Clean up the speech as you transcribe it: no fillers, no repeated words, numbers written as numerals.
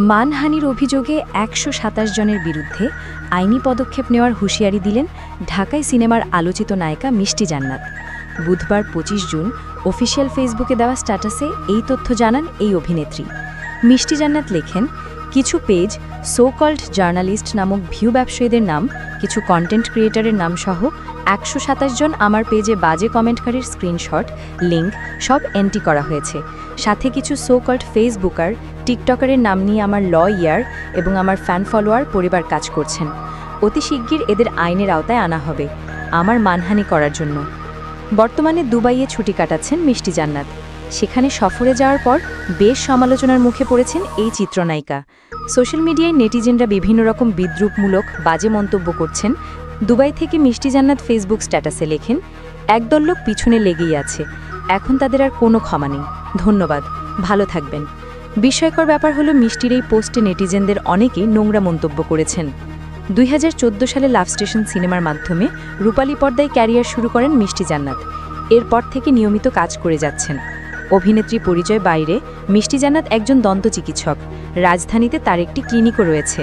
মানহানির অভিযোগে ১২৭ জনের বিরুদ্ধে আইনি পদক্ষেপ নেওয়ার হুঁশিয়ারি দিলেন ঢাকাই সিনেমার আলোচিত নায়িকা মিষ্টি জান্নাত। বুধবার ২৫ জুন অফিসিয়াল ফেসবুকে দেওয়া স্ট্যাটাসে এই তথ্য জানান এই অভিনেত্রী। মিষ্টি জান্নাত লেখেন, কিছু পেজ সো কল্ড জার্নালিস্ট নামক ভিউ ব্যবসায়ীদের নাম, কিছু কন্টেন্ট ক্রিয়েটরের নাম সহ ১২৭ জন আমার পেজে বাজে কমেন্টকারীর স্ক্রিনশট, লিঙ্ক সব এন্ট্রি করা হয়েছে। সাথে কিছু সো কল্ড ফেসবুকার, টিকটকারের নাম নিয়ে আমার লয়ার এবং আমার ফ্যান ফলোয়ার পরিবার কাজ করছেন। অতি শিগগির এদের আইনের আওতায় আনা হবে আমার মানহানি করার জন্য। বর্তমানে দুবাইয়ে ছুটি কাটাচ্ছেন মিষ্টি জান্নাত। সেখানে সফরে যাওয়ার পর বেশ সমালোচনার মুখে পড়েছেন এই চিত্রনায়িকা। সোশ্যাল মিডিয়ায় নেটিজেনরা বিভিন্ন রকম বিদ্রূপমূলক বাজে মন্তব্য করছেন। দুবাই থেকে মিষ্টি জান্নাত ফেসবুক স্ট্যাটাসে লেখেন, একদল লোক পিছনে লেগেই আছে, এখন তাদের আর কোনো ক্ষমা নেই। ধন্যবাদ, ভালো থাকবেন। বিস্ময়কর ব্যাপার হলো, মিষ্টির এই পোস্টে নেটিজেনদের অনেকেই নোংরা মন্তব্য করেছেন। ২০১৪ সালে লাভ স্টেশন সিনেমার মাধ্যমে রূপালী পর্দায় ক্যারিয়ার শুরু করেন মিষ্টি জান্নাত। এরপর থেকে নিয়মিত কাজ করে যাচ্ছেন। অভিনেত্রী পরিচয় বাইরে মিষ্টি জান্নাত একজন দন্ত চিকিৎসক। রাজধানীতে তার একটি ক্লিনিকও রয়েছে।